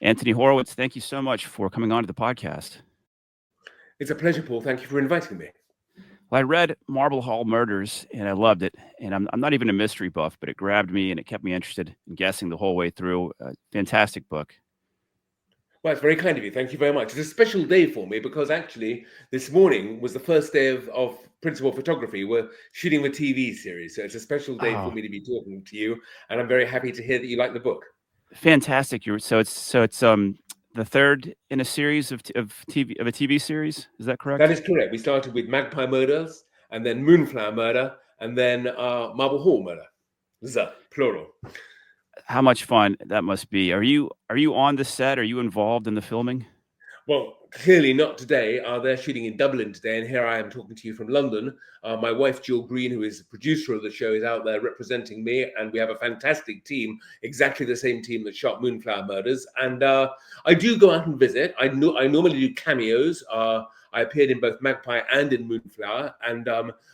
Anthony Horowitz, thank you so much for coming on to the podcast. It's a pleasure, Paul. Thank you for inviting me. Well, I read Marble Hall Murders and I loved it. And I'm not even a mystery buff, but it grabbed me and it kept me interested in guessing the whole way through. Fantastic book. Well, it's very kind of you. Thank you very much. It's a special day for me because actually this morning was the first day of principal photography. We're shooting the TV series. So it's a special day for Oh, me to be talking to you. And I'm very happy to hear that you like the book. fantastic! It's the third in a series of a TV series. Is that That correct? is correct. We started with Magpie Murders and then Moonflower Murder and then Marble Hall Murder. Plural. How much fun that must be. Are you on the set? Are you involved in the filming? Well, clearly not today. They're shooting in Dublin today, and here I am talking to you from London. My wife, Jill Green, who is the producer of the show, is out there representing me, and we have a fantastic team, exactly the same team that shot Moonflower Murders. And I do go out and visit. I normally do cameos. I appeared in both Magpie and in Moonflower, and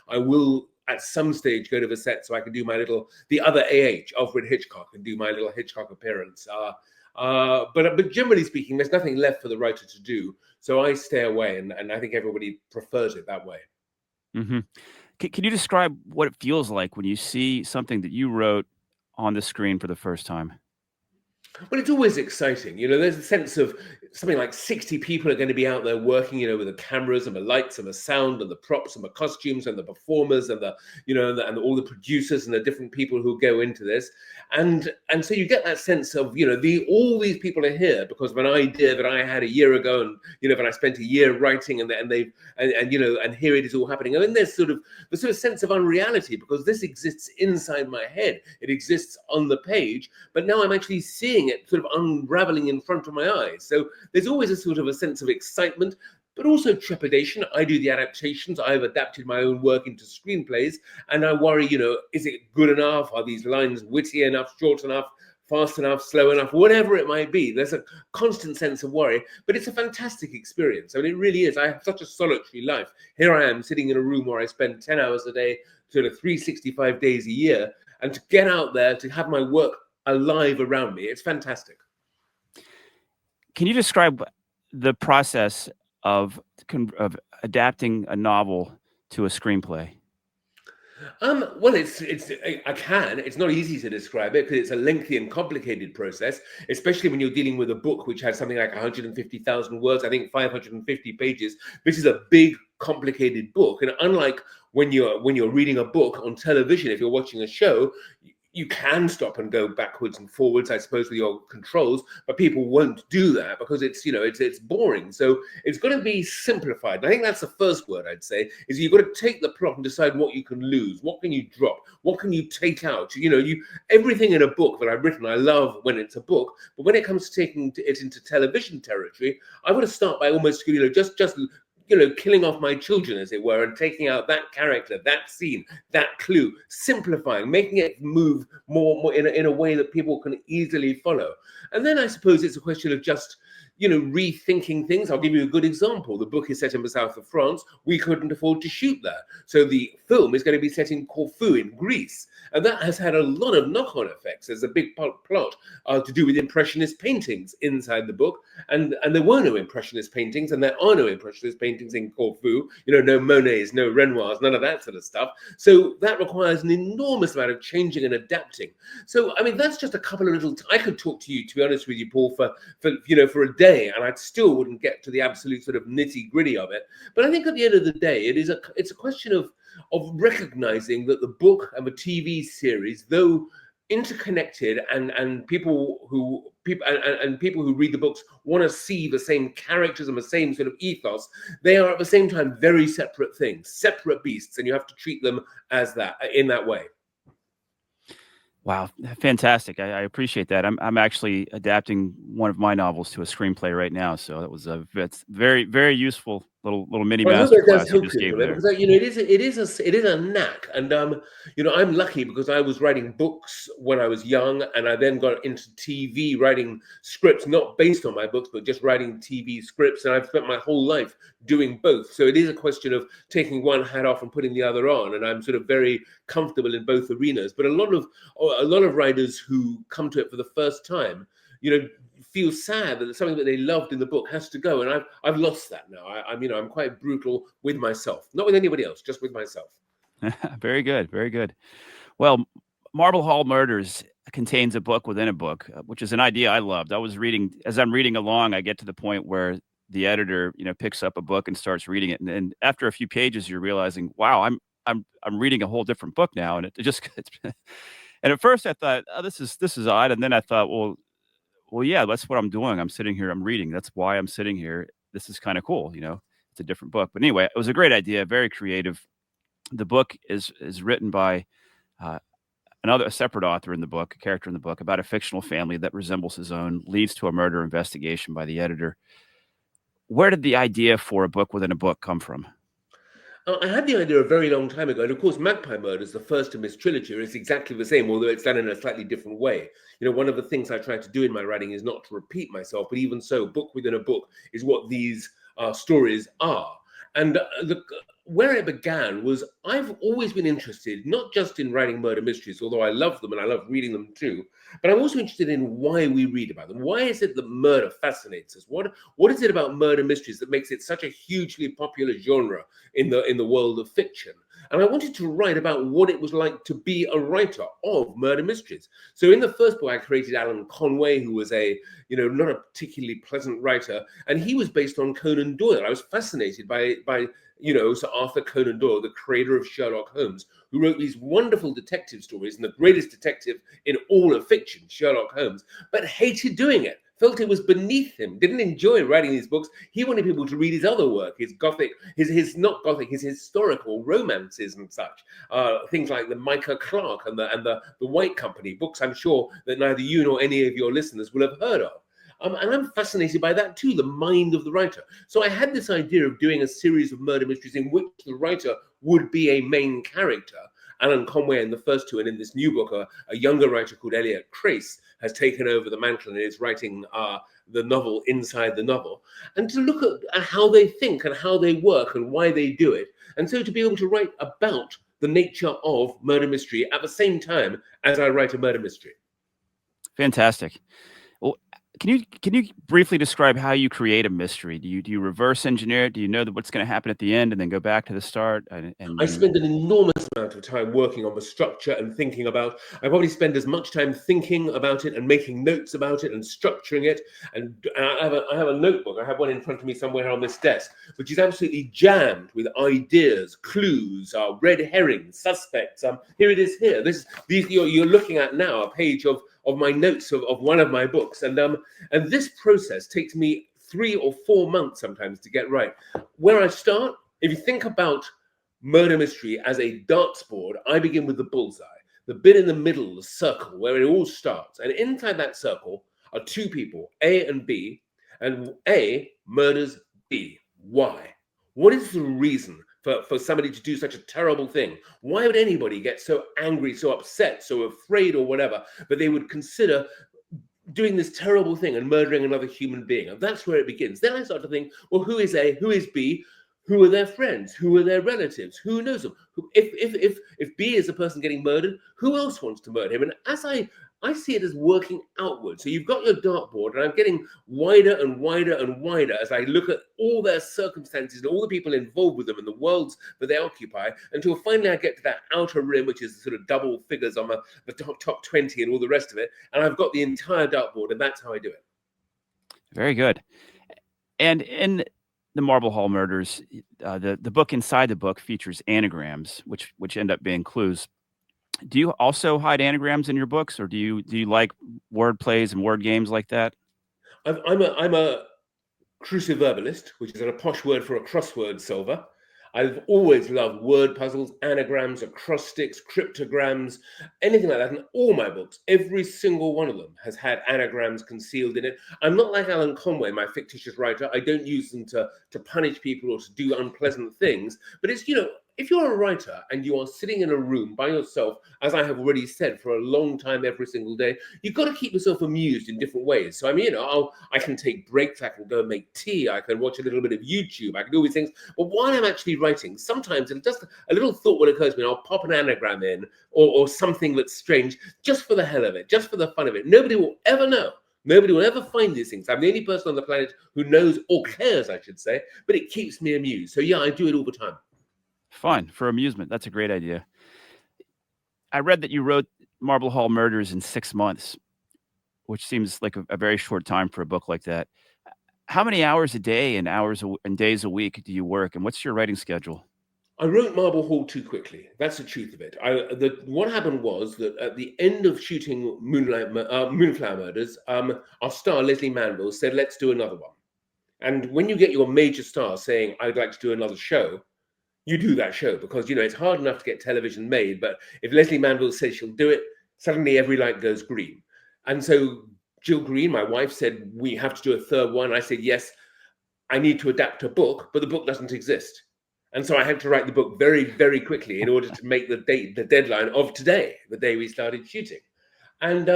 I will at some stage go to the set so I can do the other Alfred Hitchcock, and do my little Hitchcock appearance. But generally speaking, there's nothing left for the writer to do, so I stay away, and I think everybody prefers it that way. Hmm. Can you describe what it feels like when you see something that you wrote on the screen for the first time? Well, it's always exciting. There's a sense of something like 60 people are going to be out there working, with the cameras and the lights and the sound and the props and the costumes and the performers and and all the producers and the different people who go into this. And so you get that sense of, all these people are here because of an idea that I had a year ago, and, that I spent a year writing, and here it is all happening. And then there's the sort of sense of unreality because this exists inside my head. It exists on the page, but now I'm actually seeing it sort of unraveling in front of my eyes. So there's always a sense of excitement, but also trepidation. I do the adaptations. I've adapted my own work into screenplays, and I worry, is it good enough? Are these lines witty enough, short enough, fast enough, slow enough, whatever it might be? There's a constant sense of worry, but it's a fantastic experience. I mean, it really is. I have such a solitary life. Here I am sitting in a room where I spend 10 hours a day, sort of 365 days a year, and to get out there, to have my work alive around me, it's fantastic. Can you describe the process of adapting a novel to a screenplay? Well, I can. It's not easy to describe it because it's a lengthy and complicated process, especially when you're dealing with a book which has something like 150,000 words, I think 550 pages. This is a big, complicated book, and unlike when you're reading a book on television, if you're watching a show, you can stop and go backwards and forwards, I suppose, with your controls, but people won't do that because it's boring. So it's got to be simplified. And I think that's the first word I'd say, is you've got to take the plot and decide what you can lose, what can you drop, what can you take out. Everything in a book that I've written, I love when it's a book, but when it comes to taking it into television territory, I want to start by almost just killing off my children, as it were, and taking out that character, that scene, that clue, simplifying, making it move more in a way that people can easily follow. And then I suppose it's a question of just, rethinking things. I'll give you a good example. The book is set in the south of France. We couldn't afford to shoot there. So the film is going to be set in Corfu in Greece. And that has had a lot of knock-on effects. There's a big plot to do with Impressionist paintings inside the book. And there were no Impressionist paintings, and there are no Impressionist paintings in Corfu. No Monets, no Renoirs, none of that sort of stuff. So that requires an enormous amount of changing and adapting. So, I mean, that's just a couple of little... I could talk to you, to be honest with you, Paul, for a day, and I still wouldn't get to the absolute sort of nitty-gritty of it. But I think at the end of the day, it's a question of recognizing that the book and the TV series, though interconnected, and people who read the books want to see the same characters and the same sort of ethos, they are at the same time very separate things, separate beasts, and you have to treat them as that, in that way. Wow, fantastic! I appreciate that. I'm actually adapting one of my novels to a screenplay right now, so that's very, very useful little mini Well, I hope that does masterclass you help just you a gave little bit there. because it is a knack, and I'm lucky because I was writing books when I was young, and I then got into TV, writing scripts not based on my books, but just writing TV scripts, and I've spent my whole life doing both. So it is a question of taking one hat off and putting the other on, and I'm sort of very comfortable in both arenas. But a lot of writers who come to it for the first time, feel sad that something that they loved in the book has to go, and I've lost that now. I'm quite brutal with myself, not with anybody else, just with myself. Very good, very good. Well, Marble Hall Murders contains a book within a book, which is an idea I loved. I was reading as I'm reading along, I get to the point where the editor, picks up a book and starts reading it, and after a few pages, you're realizing, wow, I'm reading a whole different book now, and it just and at first I thought, oh, this is odd, and then I thought, well, yeah, that's what I'm doing. I'm sitting here, I'm reading. That's why I'm sitting here. This is kind of cool, It's a different book, but anyway, it was a great idea, very creative. The book is written by uh, a separate author in the book, a character in the book, about a fictional family that resembles his own, leads to a murder investigation by the editor. Where did the idea for a book within a book come from? I had the idea a very long time ago, and of course, Magpie Murders, the first in this trilogy, is exactly the same, although it's done in a slightly different way. One of the things I try to do in my writing is not to repeat myself, but even so, book within a book is what these stories are. And where it began was I've always been interested, not just in writing murder mysteries, although I love them and I love reading them too, but I'm also interested in why we read about them. Why is it that murder fascinates us? What is it about murder mysteries that makes it such a hugely popular genre in the world of fiction? And I wanted to write about what it was like to be a writer of murder mysteries. So in the first book, I created Alan Conway, who was not a particularly pleasant writer, and he was based on Conan Doyle. I was fascinated by Sir Arthur Conan Doyle, the creator of Sherlock Holmes, who wrote these wonderful detective stories, and the greatest detective in all of fiction, Sherlock Holmes, but hated doing it. Felt it was beneath him, didn't enjoy writing these books. He wanted people to read his other work, his gothic, his not gothic, his historical romances and such. Things like the Micah Clarke and the White Company, books I'm sure that neither you nor any of your listeners will have heard of. And I'm fascinated by that too, the mind of the writer. So I had this idea of doing a series of murder mysteries in which the writer would be a main character. Alan Conway in the first two, and in this new book, a younger writer called Elliot Crace has taken over the mantle and is writing the novel inside the novel, and to look at how they think and how they work and why they do it. And so to be able to write about the nature of murder mystery at the same time as I write a murder mystery. Fantastic. Well, can you briefly describe how you create a mystery? Do you reverse engineer it? Do you know what's going to happen at the end and then go back to the start? I spend an enormous amount of time working on the structure and thinking about. I probably spend as much time thinking about it and making notes about it and structuring it. And I have a notebook. I have one in front of me somewhere on this desk, which is absolutely jammed with ideas, clues, red herrings, suspects. Here it is. Here, you're looking at now a page of my notes of one of my books, and this process takes me 3 or 4 months sometimes to get right. Where I start, if you think about murder mystery as a darts board, I begin with the bullseye, the bit in the middle, the circle where it all starts, and inside that circle are two people, A and B, and A murders B. Why? What is the reason for somebody to do such a terrible thing? Why would anybody get so angry, so upset, so afraid or whatever, that they would consider doing this terrible thing and murdering another human being? And that's where it begins. Then I start to think, well, who is A? Who is B? Who are their friends? Who are their relatives? Who knows them? If B is the person getting murdered, who else wants to murder him? And as I see it as working outward. So you've got your dartboard, and I'm getting wider and wider and wider as I look at all their circumstances and all the people involved with them and the worlds that they occupy, until finally I get to that outer rim, which is sort of double figures on the top 20 and all the rest of it. And I've got the entire dartboard, and that's how I do it. Very good. And in the Marble Hall Murders, the book inside the book features anagrams, which end up being clues. Do you also hide anagrams in your books, or do you like word plays and word games like that? I'm a cruciverbalist, which is a posh word for a crossword solver. I've always loved word puzzles, anagrams, acrostics, cryptograms, anything like that. In all my books, every single one of them has had anagrams concealed in it. I'm not like Alan Conway, my fictitious writer. I don't use them to punish people or to do unpleasant things. But it's, if you're a writer and you are sitting in a room by yourself, as I have already said, for a long time every single day, you've got to keep yourself amused in different ways. So, I can take breaks, I can go and make tea, I can watch a little bit of YouTube, I can do all these things. But while I'm actually writing, sometimes just a little thought will occur to me, and I'll pop an anagram in or something that's strange, just for the hell of it, just for the fun of it. Nobody will ever know Nobody will ever find these things. I'm the only person on the planet who knows, or cares, I should say, but it keeps me amused. So yeah, I do it all the time. Fun for amusement. That's a great idea. I read that you wrote Marble Hall Murders in 6 months, which seems like a very short time for a book like that. How many hours a day and and days a week do you work, and what's your writing schedule? I wrote Marble Hall too quickly. That's the truth of it. What happened was that at the end of shooting Moonflower Murders, our star Leslie Manville said, "Let's do another one." And when you get your major star saying, "I'd like to do another show," you do that show, because it's hard enough to get television made. But if Leslie Manville says she'll do it, suddenly every light goes green. And so Jill Green, my wife, said, "We have to do a third one." I said, "Yes, I need to adapt a book, but the book doesn't exist." And so I had to write the book very, very quickly in order to make the deadline of today, the day we started shooting. And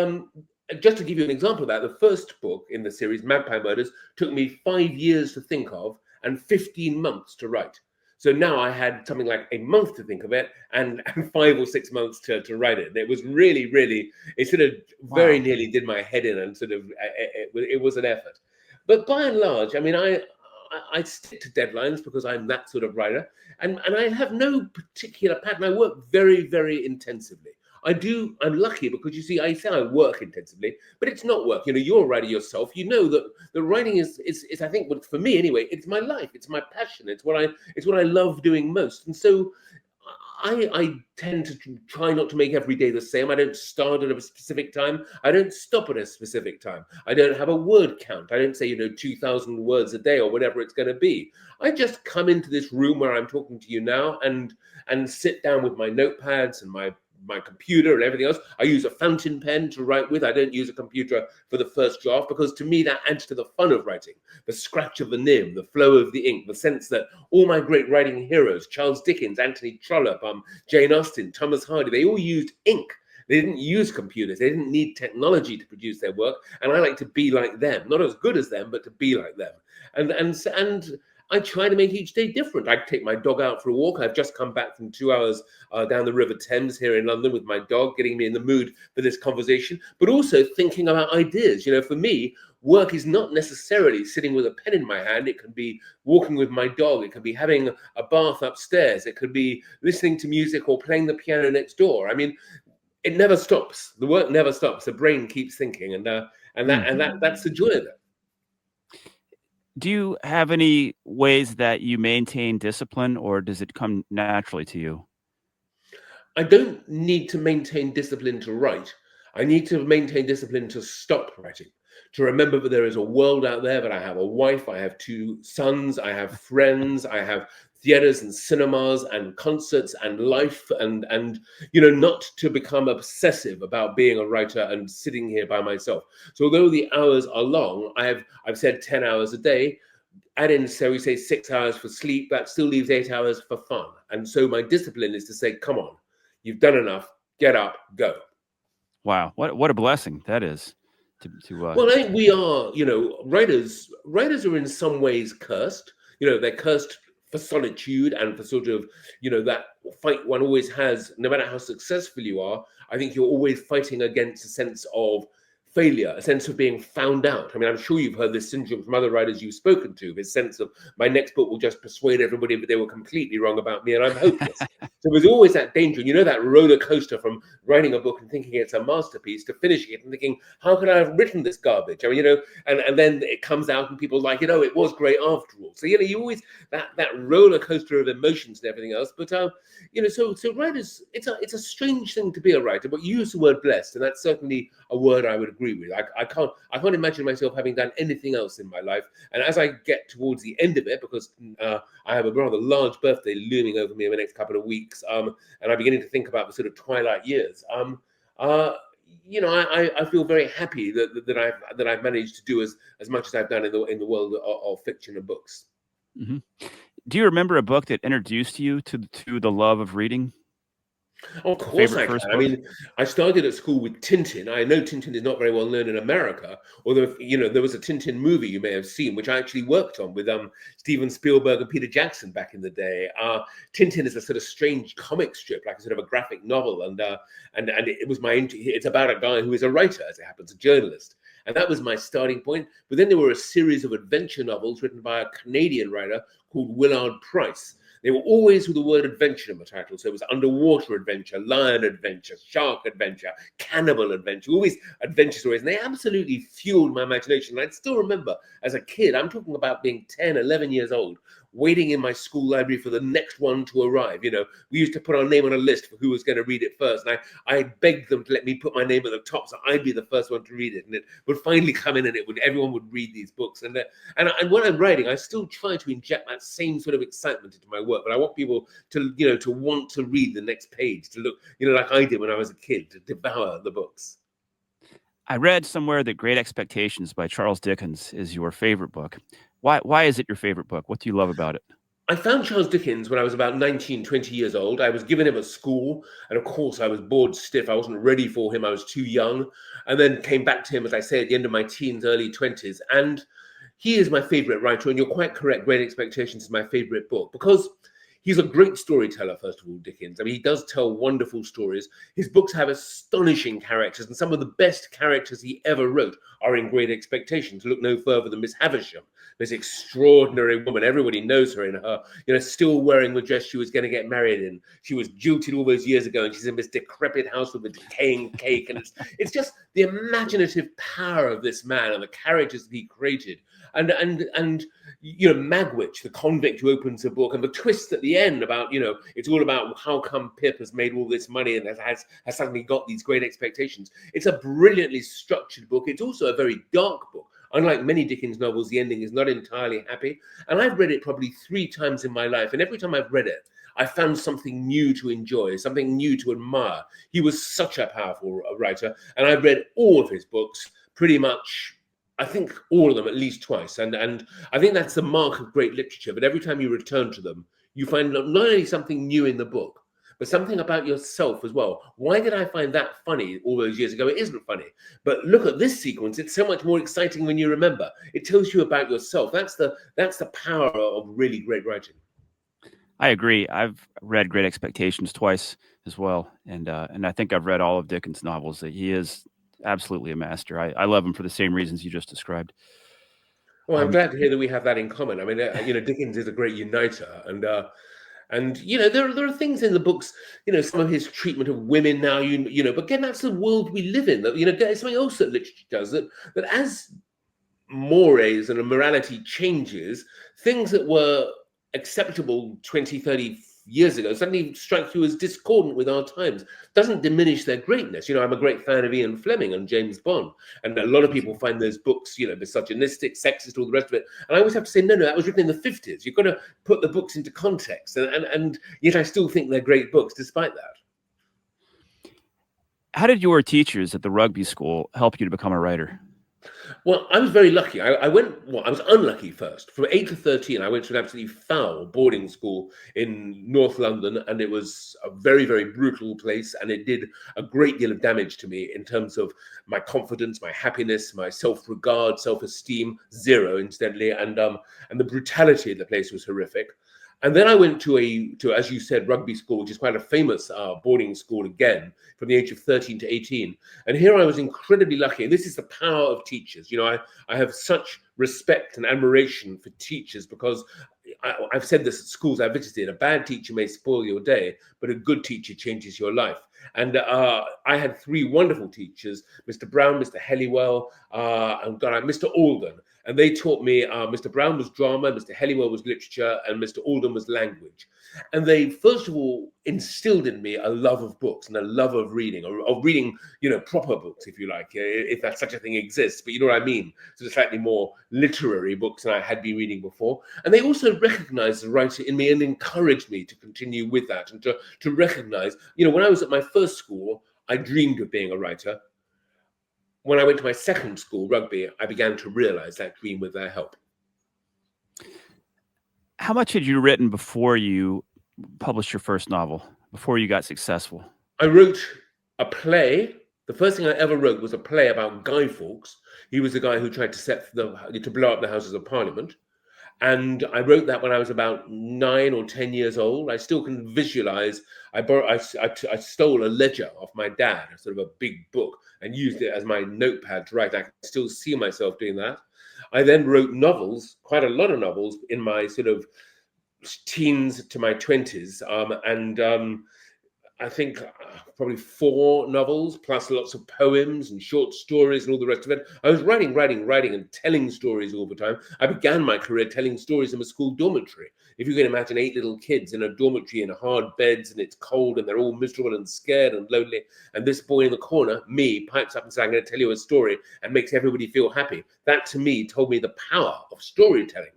just to give you an example of that, the first book in the series, Magpie Murders, took me 5 years to think of and 15 months to write. So now I had something like a month to think of it and 5 or 6 months to write it. And it was really, really, it sort of very nearly did my head in, and sort of, it was an effort. But by and large, I mean, I stick to deadlines because I'm that sort of writer, and I have no particular pattern. I work very, very intensively. I'm lucky because, you see, I say I work intensively, but it's not work. You're a writer yourself. You know that the writing is I think, for me anyway, it's my life. It's my passion. It's what I love doing most. And so I tend to try not to make every day the same. I don't start at a specific time. I don't stop at a specific time. I don't have a word count. I don't say, 2,000 words a day or whatever it's going to be. I just come into this room where I'm talking to you now and sit down with my notepads and my computer and everything else. I use a fountain pen to write with. I don't use a computer for the first draft, because to me that adds to the fun of writing. The scratch of the nib, the flow of the ink, the sense that all my great writing heroes, Charles Dickens, Anthony Trollope, Jane Austen, Thomas Hardy, they all used ink. They didn't use computers. They didn't need technology to produce their work. And I like to be like them, not as good as them, but to be like them. And I try to make each day different. I take my dog out for a walk. I've just come back from 2 hours down the River Thames here in London with my dog, getting me in the mood for this conversation, but also thinking about ideas. For me, work is not necessarily sitting with a pen in my hand. It can be walking with my dog. It can be having a bath upstairs. It could be listening to music or playing the piano next door. I mean, it never stops. The work never stops. The brain keeps thinking, and that's the joy of it. Do you have any ways that you maintain discipline, or does it come naturally to you? I don't need to maintain discipline to write. I need to maintain discipline to stop writing, to remember that there is a world out there, that I have a wife, I have 2 sons, I have friends, I have theaters and cinemas and concerts and life, and not to become obsessive about being a writer and sitting here by myself. So although the hours are long, I've said 10 hours a day. Add in, so we say 6 hours for sleep, that still leaves 8 hours for fun. And so my discipline is to say, come on, you've done enough, get up, go. Wow, what a blessing that is. Well, I think we are, writers are in some ways cursed. They're cursed for solitude and for sort of, that fight one always has. No matter how successful you are, I think you're always fighting against a sense of failure, a sense of being found out. I mean, I'm sure you've heard this syndrome from other writers you've spoken to, this sense of, my next book will just persuade everybody that they were completely wrong about me and I'm hopeless. So there's always that danger, that roller coaster from writing a book and thinking it's a masterpiece to finishing it and thinking, how could I have written this garbage? I mean, and then it comes out and people like, it was great after all. So, you always, that roller coaster of emotions and everything else. But, so writers, it's a strange thing to be a writer, but you use the word blessed, and that's certainly a word I would agree with. I can't imagine myself having done anything else in my life. And as I get towards the end of it, because I have a rather large birthday looming over me in the next couple of weeks, and I'm beginning to think about the sort of twilight years. I feel very happy that I've managed to do as much as I've done in the world of fiction and books. Mm-hmm. Do you remember a book that introduced you to the love of reading? Of course I can. I mean, I started at school with Tintin. I know Tintin is not very well known in America, although, there was a Tintin movie you may have seen, which I actually worked on with Steven Spielberg and Peter Jackson back in the day. Tintin is a sort of strange comic strip, like a sort of a graphic novel, and it was it's about a guy who is a writer, as it happens, a journalist. And that was my starting point. But then there were a series of adventure novels written by a Canadian writer called Willard Price. They were always with the word adventure in the title. So it was underwater adventure, lion adventure, shark adventure, cannibal adventure, always adventure stories. And they absolutely fueled my imagination. And I still remember as a kid, I'm talking about being 10, 11 years old, waiting in my school library for the next one to arrive. You know, we used to put our name on a list for who was going to read it first. And I begged them to let me put my name at the top so I'd be the first one to read it. And it would finally come in and everyone would read these books. And when I'm writing, I still try to inject that same sort of excitement into my work. But I want people to, to want to read the next page, to look, like I did when I was a kid, to devour the books. I read somewhere that Great Expectations by Charles Dickens is your favorite book. Why is it your favorite book? What do you love about it? I found Charles Dickens when I was about 19, 20 years old. I was given him at school, and of course I was bored stiff. I wasn't ready for him. I was too young, and then came back to him, as I say, at the end of my teens, early 20s. And he is my favorite writer, and you're quite correct. Great Expectations is my favorite book because he's a great storyteller, first of all, Dickens. I mean, he does tell wonderful stories. His books have astonishing characters, and some of the best characters he ever wrote are in Great Expectations. Look no further than Miss Havisham, this extraordinary woman. Everybody knows her in her, still wearing the dress she was going to get married in. She was jilted all those years ago, and she's in this decrepit house with a decaying cake. And it's just the imaginative power of this man and the characters that he created. And Magwitch, the convict who opens the book, and the twist at the end about, it's all about how come Pip has made all this money and has suddenly got these great expectations. It's a brilliantly structured book. It's also a very dark book. Unlike many Dickens novels, the ending is not entirely happy. And I've read it probably 3 times in my life. And every time I've read it, I found something new to enjoy, something new to admire. He was such a powerful writer. And I've read all of his books pretty much, I think all of them at least twice. And I think that's the mark of great literature. But every time you return to them, you find not only something new in the book, but something about yourself as well. Why did I find that funny all those years ago? It isn't funny. But look at this sequence. It's so much more exciting when you remember. It tells you about yourself. That's the power of really great writing. I agree. I've read Great Expectations twice as well. And I think I've read all of Dickens' novels. He is absolutely a master. I love him for the same reasons you just described. Well, I'm glad to hear that we have that in common. I mean, Dickens is a great uniter, and there are things in the books, some of his treatment of women now, but again, that's the world we live in. That it's something else that literature does, that as mores and morality changes, things that were acceptable 20, 30 years ago suddenly strike you as discordant with our times. Doesn't diminish their greatness. I'm a great fan of Ian Fleming and James Bond, and a lot of people find those books, misogynistic, sexist, all the rest of it. And I always have to say, no, that was written in the 50s. You've got to put the books into context, and yet I still think they're great books despite that. How did your teachers at the rugby school help you to become a writer? Well, I was very lucky. I was unlucky first. From 8 to 13, I went to an absolutely foul boarding school in North London, and it was a very, very brutal place, and it did a great deal of damage to me in terms of my confidence, my happiness, my self-regard, self-esteem, zero, incidentally, and the brutality of the place was horrific. And then I went to as you said, rugby school, which is quite a famous boarding school again, from the age of 13 to 18. And here I was incredibly lucky. And this is the power of teachers. I have such respect and admiration for teachers because I've said this at schools I've visited. A bad teacher may spoil your day, but a good teacher changes your life. And I had 3 wonderful teachers, Mr. Brown, Mr. Helliwell, and Mr. Alden. And they taught me, Mr. Brown was drama, Mr. Helliwell was literature, and Mr. Alden was language. And they, first of all, instilled in me a love of books and a love of reading, or of reading, proper books, if you like, if that such a thing exists. But you know what I mean? So slightly more literary books than I had been reading before. And they also recognized the writer in me and encouraged me to continue with that and to recognize, when I was at my first school, I dreamed of being a writer. When I went to my second school, rugby, I began to realize that dream with their help. How much had you written before you published your first novel, before you got successful? I wrote a play. The first thing I ever wrote was a play about Guy Fawkes. He was the guy who tried to blow up the Houses of Parliament. And I wrote that when I was about 9 or 10 years old. I still can visualize. I stole a ledger off my dad, sort of a big book, and used it as my notepad to write. I can still see myself doing that. I then wrote novels, quite a lot of novels, in my sort of teens to my 20s. I think probably 4 novels, plus lots of poems and short stories and all the rest of it. I was writing, and telling stories all the time. I began my career telling stories in a school dormitory. If you can imagine 8 little kids in a dormitory in hard beds, and it's cold, and they're all miserable and scared and lonely, and this boy in the corner, me, pipes up and says, I'm going to tell you a story, and makes everybody feel happy. That, to me, told me the power of storytelling,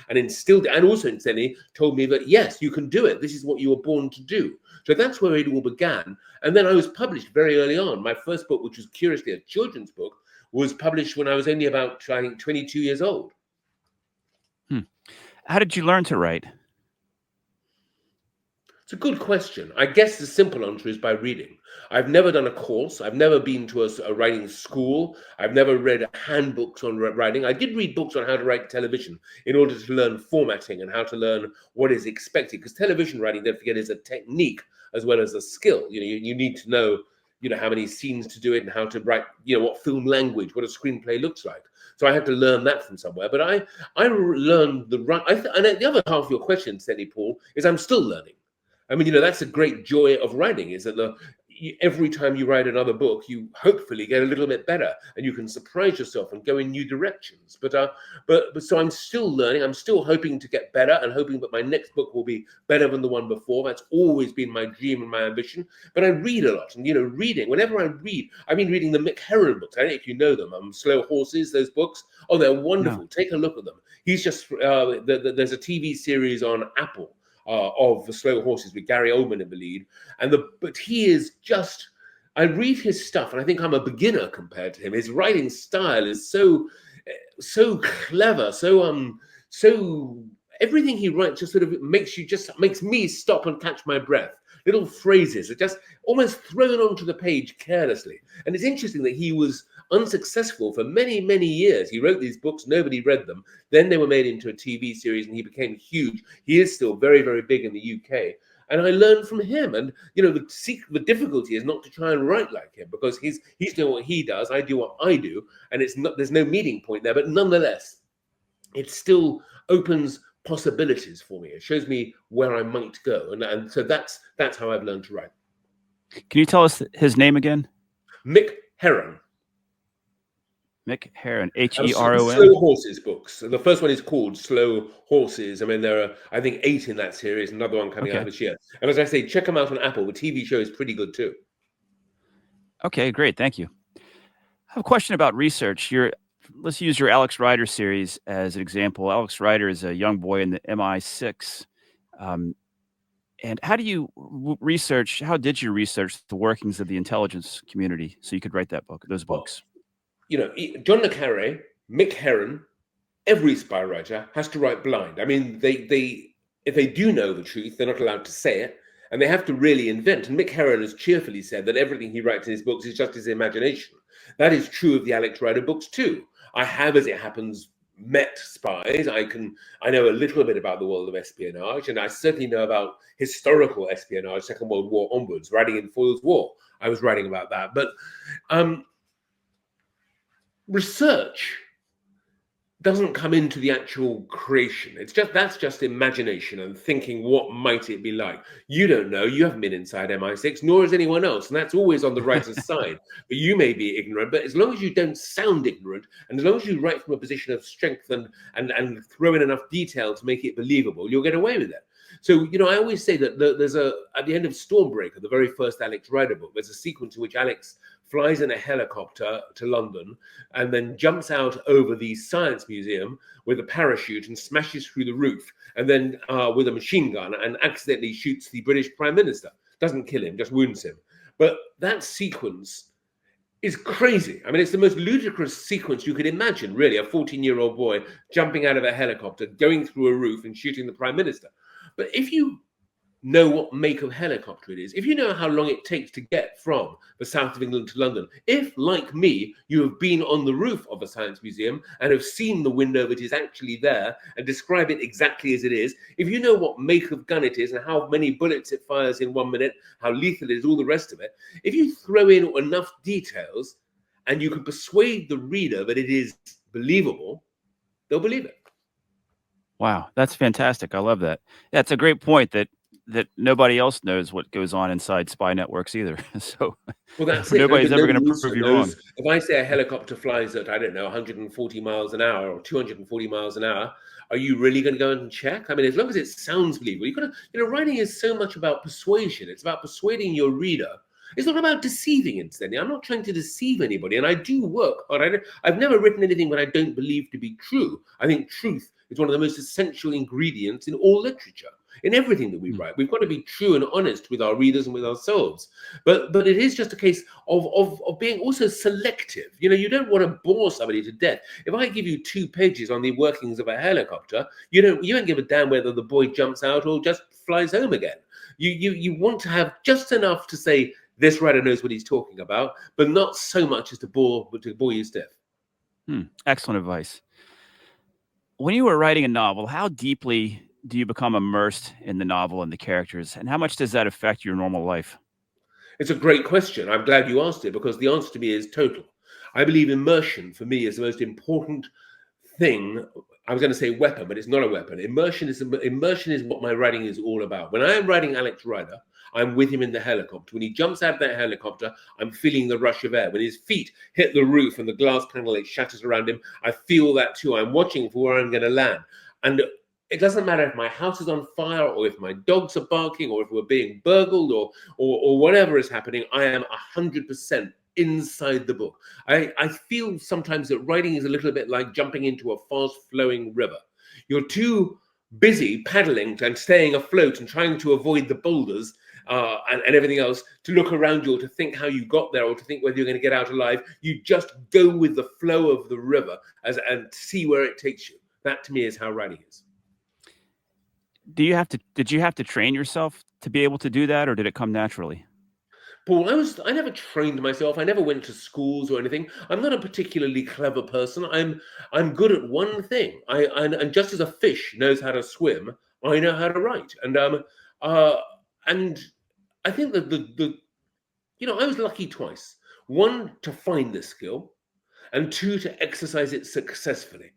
and instilled, and also incidentally told me that, yes, you can do it. This is what you were born to do. So that's where it all began. And then I was published very early on. My first book, which was curiously a children's book, was published when I was only about, I think, 22 years old. How did you learn to write? It's a good question. I guess the simple answer is by reading. I've never done a course. I've never been to a writing school. I've never read handbooks on writing. I did read books on how to write television in order to learn formatting and how to learn what is expected. Because television writing, don't forget, is a technique as well as a skill. You need to know, how many scenes to do it and how to write, what film language, what a screenplay looks like. So I had to learn that from somewhere. But I learned and the other half of your question, Steady Paul, is I'm still learning. I mean, that's the great joy of writing, is that every time you write another book, you hopefully get a little bit better, and you can surprise yourself and go in new directions. But so I'm still learning. I'm still hoping to get better, and hoping that my next book will be better than the one before. That's always been my dream and my ambition. But I read a lot, and reading. Whenever I read, I've been reading the Mick Herron books. I don't know if you know them. Slow Horses. Those books. Oh, they're wonderful. No. Take a look at them. He's just there's a TV series on Apple. Of the Slow Horses with Gary Oldman in the lead, but he is just. I read his stuff, and I think I'm a beginner compared to him. His writing style is so clever, so everything he writes just sort of makes me stop and catch my breath. Little phrases are just almost thrown onto the page carelessly, and it's interesting that he was unsuccessful for many, many years. He wrote these books, nobody read them. Then they were made into a TV series, and he became huge. He is still very, very big in the UK. And I learned from him. And, the difficulty is not to try and write like him, because he's doing what he does, I do what I do, and there's no meeting point there. But nonetheless, it still opens possibilities for me. It shows me where I might go. And so that's how I've learned to write. Can you tell us his name again? Mick Herron. Mick Herron, H-E-R-O-N. Slow Horses books. The first one is called Slow Horses. I mean, there are, I think, 8 in that series. Another one coming out this year. And as I say, check them out on Apple. The TV show is pretty good too. Okay, great. Thank you. I have a question about research. Let's use your Alex Rider series as an example. Alex Rider is a young boy in the MI6. And how do you research? How did you research the workings of the intelligence community so you could write those books? John le Carré, Mick Herron, every spy writer has to write blind. I mean, if they do know the truth, they're not allowed to say it, and they have to really invent. And Mick Herron has cheerfully said that everything he writes in his books is just his imagination. That is true of the Alex Rider books too. I have, as it happens, met spies. I know a little bit about the world of espionage, and I certainly know about historical espionage, Second World War onwards. Writing in Foyle's War, I was writing about that. But research doesn't come into the actual creation. That's just imagination and thinking, what might it be like? You don't know. You haven't been inside MI6, nor has anyone else, and that's always on the writer's side. But you may be ignorant, but as long as you don't sound ignorant, and as long as you write from a position of strength and throw in enough detail to make it believable, you'll get away with it. So, I always say that there's at the end of Stormbreaker, the very first Alex Rider book, there's a sequence in which Alex flies in a helicopter to London and then jumps out over the Science Museum with a parachute and smashes through the roof, and then with a machine gun, and accidentally shoots the British Prime Minister. Doesn't kill him, just wounds him. But that sequence is crazy. I mean, it's the most ludicrous sequence you could imagine, really. A 14-year-old boy jumping out of a helicopter, going through a roof and shooting the Prime Minister. But if you know what make of helicopter it is, if you know how long it takes to get from the south of England to London, if, like me, you have been on the roof of a science museum and have seen the window that is actually there and describe it exactly as it is, if you know what make of gun it is and how many bullets it fires in 1 minute, how lethal it is, all the rest of it, if you throw in enough details and you can persuade the reader that it is believable, they'll believe it. Wow, that's fantastic. I love that. That's a great point that nobody else knows what goes on inside spy networks either. So Well, that's it. nobody's But ever going to nobody also prove you wrong. knows if I say a helicopter flies at, I don't know, 140 miles an hour or 240 miles an hour, are you really going to go and check? I mean, as long as it sounds believable, you've got to, writing is so much about persuasion. It's about persuading your reader. It's not about deceiving, incidentally. I'm not trying to deceive anybody, and I do work hard. I've never written anything that I don't believe to be true. I think truth is one of the most essential ingredients in all literature. In everything that we write, we've got to be true and honest with our readers and with ourselves. But it is just a case of being also selective. You don't want to bore somebody to death. If I give you 2 pages on the workings of a helicopter, you don't give a damn whether the boy jumps out or just flies home again. You want to have just enough to say this writer knows what he's talking about, but not so much as to bore you stiff. Excellent advice. When you were writing a novel, how deeply do you become immersed in the novel and the characters, and how much does that affect your normal life? It's a great question. I'm glad you asked it, because the answer to me is total. I believe immersion for me is the most important thing. I was going to say weapon, but it's not a weapon. Immersion is what my writing is all about. When I am writing Alex Rider, I'm with him in the helicopter. When he jumps out of that helicopter, I'm feeling the rush of air. When his feet hit the roof and the glass panel, it shatters around him, I feel that too. I'm watching for where I'm going to land. And it doesn't matter if my house is on fire or if my dogs are barking or if we're being burgled or whatever is happening. I am 100% inside the book. I feel sometimes that writing is a little bit like jumping into a fast-flowing river. You're too busy paddling and staying afloat and trying to avoid the boulders and everything else to look around you or to think how you got there or to think whether you're going to get out alive. You just go with the flow of the river and see where it takes you. That to me is how writing is. Did you have to train yourself to be able to do that, or did it come naturally? Paul, I never trained myself. I never went to schools or anything. I'm not a particularly clever person. I'm good at one thing. And just as a fish knows how to swim, I know how to write. And I think that I was lucky twice. One, to find this skill, and 2, to exercise it successfully.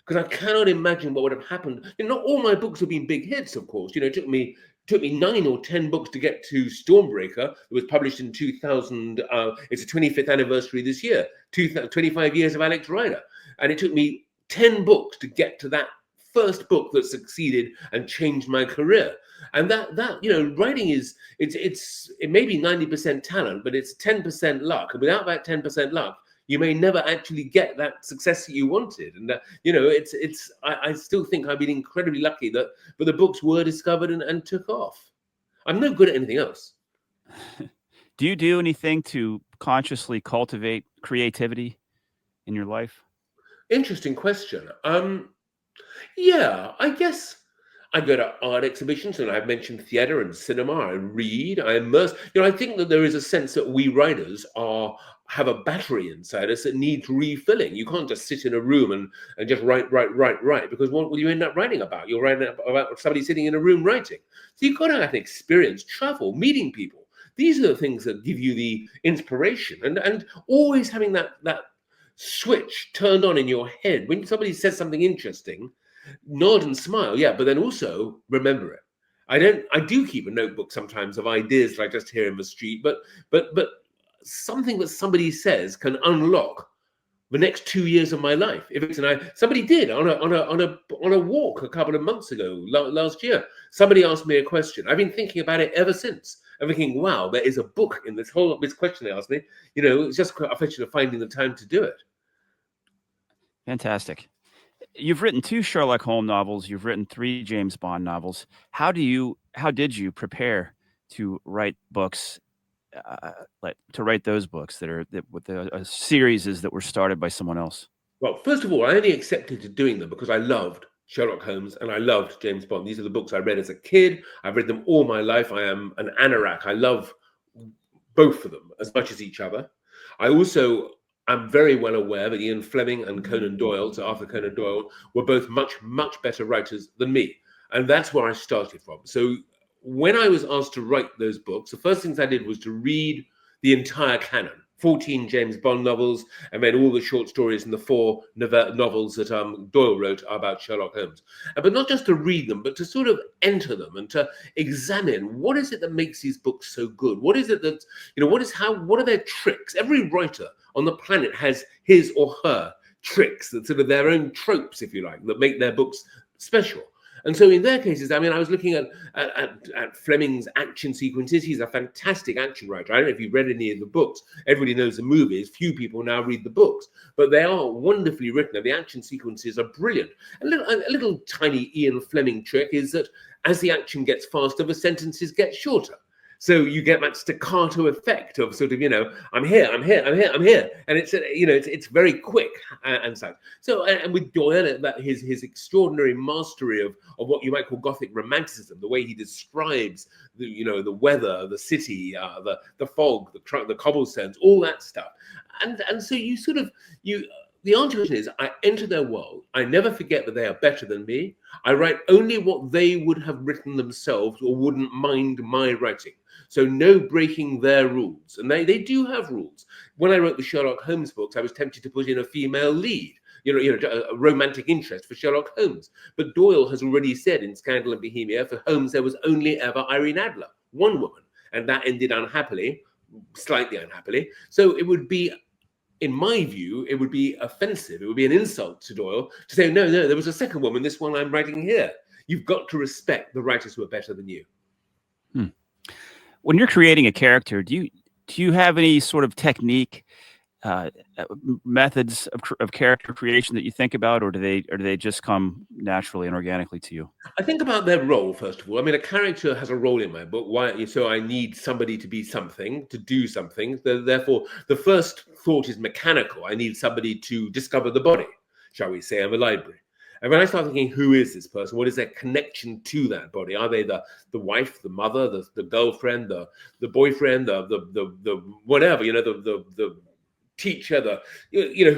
Because I cannot imagine what would have happened. Not all my books have been big hits, of course. It took me 9 or 10 books to get to Stormbreaker. It was published in 2000. It's the 25th anniversary this year. 25 years of Alex Rider, and it took me 10 books to get to that first book that succeeded and changed my career. And that writing it may be 90% talent, but it's 10% luck. And without that 10% luck, you may never actually get that success that you wanted. And I still think I've been incredibly lucky that the books were discovered and took off. I'm no good at anything else. Do you do anything to consciously cultivate creativity in your life? Interesting question. Yeah, I guess I go to art exhibitions, and I've mentioned theatre and cinema. I read, I immerse. I think that there is a sense that we writers have a battery inside us that needs refilling. You can't just sit in a room and just write, because what will you end up writing about? You're writing about somebody sitting in a room writing. So you've got to have an experience, travel, meeting people. These are the things that give you the inspiration, and always having that switch turned on in your head when somebody says something interesting. Nod and smile, yeah, but then also remember it. I do keep a notebook sometimes of ideas that I just hear in the street, but something that somebody says can unlock the next 2 years of my life. If it's somebody did on a walk a couple of months ago, last year. Somebody asked me a question. I've been thinking about it ever since. I'm thinking, wow, there is a book in this question they asked me. It's just a question of finding the time to do it. Fantastic. You've written 2 Sherlock Holmes novels. You've written 3 James Bond novels. How did you prepare to write books, to write those books with series that were started by someone else? Well, first of all, I only accepted to doing them because I loved Sherlock Holmes, and I loved James Bond. These are the books I read as a kid. I've read them all my life. I am an anorak. I love both of them as much as each other. I also am very well aware that Ian Fleming and Conan Doyle, so Arthur Conan Doyle, were both much, much better writers than me. And that's where I started from. So when I was asked to write those books, the first things I did was to read the entire canon, 14 James Bond novels, and read all the short stories and the 4 novels that Doyle wrote about Sherlock Holmes. But not just to read them, but to sort of enter them and to examine what is it that makes these books so good? What is it that, what are their tricks? Every writer on the planet has his or her tricks, that sort of their own tropes, if you like, that make their books special. And so in their cases, I mean, I was looking at Fleming's action sequences. He's a fantastic action writer. I don't know if you've read any of the books. Everybody knows the movies. Few people now read the books, but they are wonderfully written. And the action sequences are brilliant. A little tiny Ian Fleming trick is that as the action gets faster, the sentences get shorter. So you get that staccato effect of sort of, I'm here, I'm here, I'm here, I'm here. And it's very quick and such. So, and with Doyle, that his extraordinary mastery of what you might call Gothic romanticism, the way he describes the weather, the city, the fog, the cobblestones, all that stuff. And so the answer is I enter their world. I never forget that they are better than me. I write only what they would have written themselves or wouldn't mind my writing. So no breaking their rules. And they do have rules. When I wrote the Sherlock Holmes books, I was tempted to put in a female lead, a romantic interest for Sherlock Holmes. But Doyle has already said in Scandal and Bohemia, for Holmes, there was only ever Irene Adler, one woman. And that ended unhappily, slightly unhappily. So it would be, in my view, it would be offensive. It would be an insult to Doyle to say, no, there was a second woman, this one I'm writing here. You've got to respect the writers who are better than you. When you're creating a character, do you have any sort of technique, methods of character creation that you think about, or do they just come naturally and organically to you? I think about their role, first of all. I mean, a character has a role in my book. Why? So I need somebody to be something, to do something. Therefore, the first thought is mechanical. I need somebody to discover the body, shall we say, of a library. And when I start thinking, who is this person? What is their connection to that body? Are they the wife, the mother, the girlfriend, the boyfriend, the whatever, the teacher,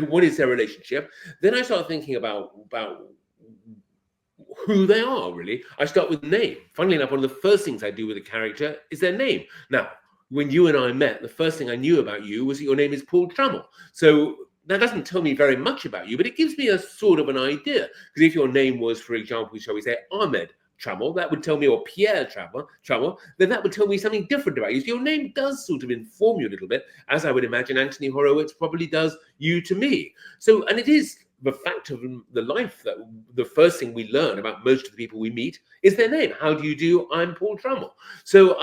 what is their relationship? Then I start thinking about who they are, really. I start with name. Funnily enough, one of the first things I do with a character is their name. Now, when you and I met, the first thing I knew about you was that your name is Paul Trammell. So that doesn't tell me very much about you, but it gives me a sort of an idea. Because if your name was, for example, shall we say, Ahmed Trammell, that would tell me, or Pierre Trammell, then that would tell me something different about you. So your name does sort of inform you a little bit, as I would imagine Anthony Horowitz probably does you to me. So, and it is the fact of the life that the first thing we learn about most of the people we meet is their name. How do you do? I'm Paul Trammell. So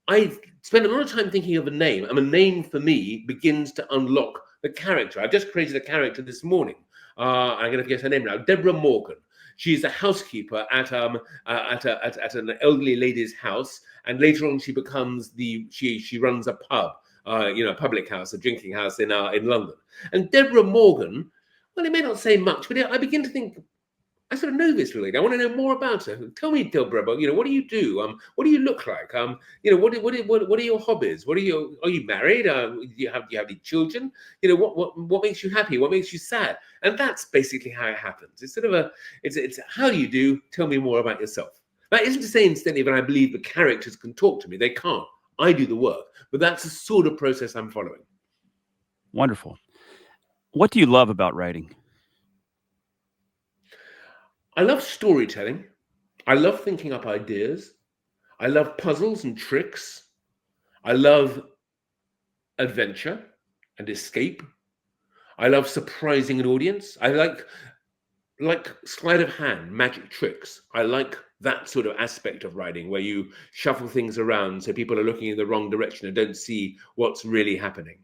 I spend a lot of time thinking of a name, and a name for me begins to unlock the character. I've just created a character this morning. I'm going to forget her name now. Deborah Morgan. She's a housekeeper at an elderly lady's house, and later on she becomes she runs a pub, a public house, a drinking house in London. And Deborah Morgan, well, it may not say much, but I begin to think, I sort of know this really. I want to know more about her. Tell me, Deborah, what do you do? What do you look like? What are your hobbies? Are you married? Do you have any children? What makes you happy? What makes you sad? And that's basically how it happens. It's sort of it's how do you do? Tell me more about yourself. That isn't to say instantly that I believe the characters can talk to me. They can't. I do the work, but that's the sort of process I'm following. Wonderful. What do you love about writing? I love storytelling. I love thinking up ideas. I love puzzles and tricks. I love adventure and escape. I love surprising an audience. I like sleight of hand, magic tricks. I like that sort of aspect of writing where you shuffle things around so people are looking in the wrong direction and don't see what's really happening.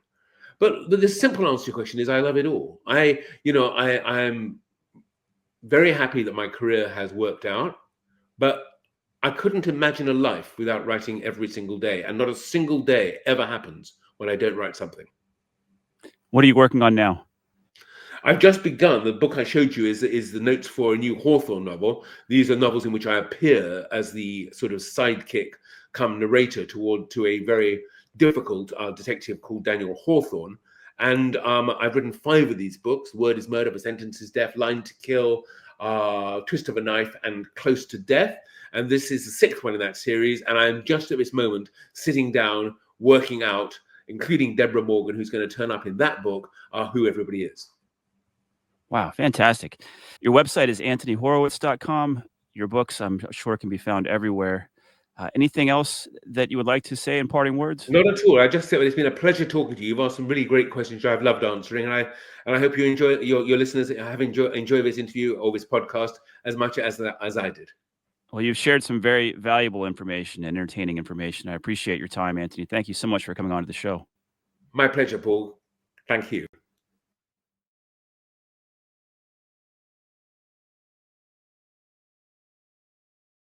But the simple answer to your question is I love it all. I'm very happy that my career has worked out, but I couldn't imagine a life without writing every single day, and not a single day ever happens when I don't write something. What are you working on now? I've just begun. The book I showed you is the notes for a new Hawthorne novel. These are novels in which I appear as the sort of sidekick come narrator to a very difficult detective called Daniel Hawthorne. And I've written 5 of these books: Word is Murder, A Sentence is Death, Line to Kill, Twist of a Knife, and Close to Death. And this is the 6th one in that series. And I'm just at this moment sitting down, working out, including Deborah Morgan, who's going to turn up in that book, who everybody is. Wow, fantastic. Your website is anthonyhorowitz.com. Your books, I'm sure, can be found everywhere. Anything else that you would like to say in parting words? Not at all. I just said it's been a pleasure talking to you. You've asked some really great questions which I've loved answering, and I hope you enjoy your listeners have enjoy this interview or this podcast as much as I did. Well, you've shared some very valuable information, entertaining information. I appreciate your time, Anthony. Thank you so much for coming on to the show. My pleasure, Paul. Thank you.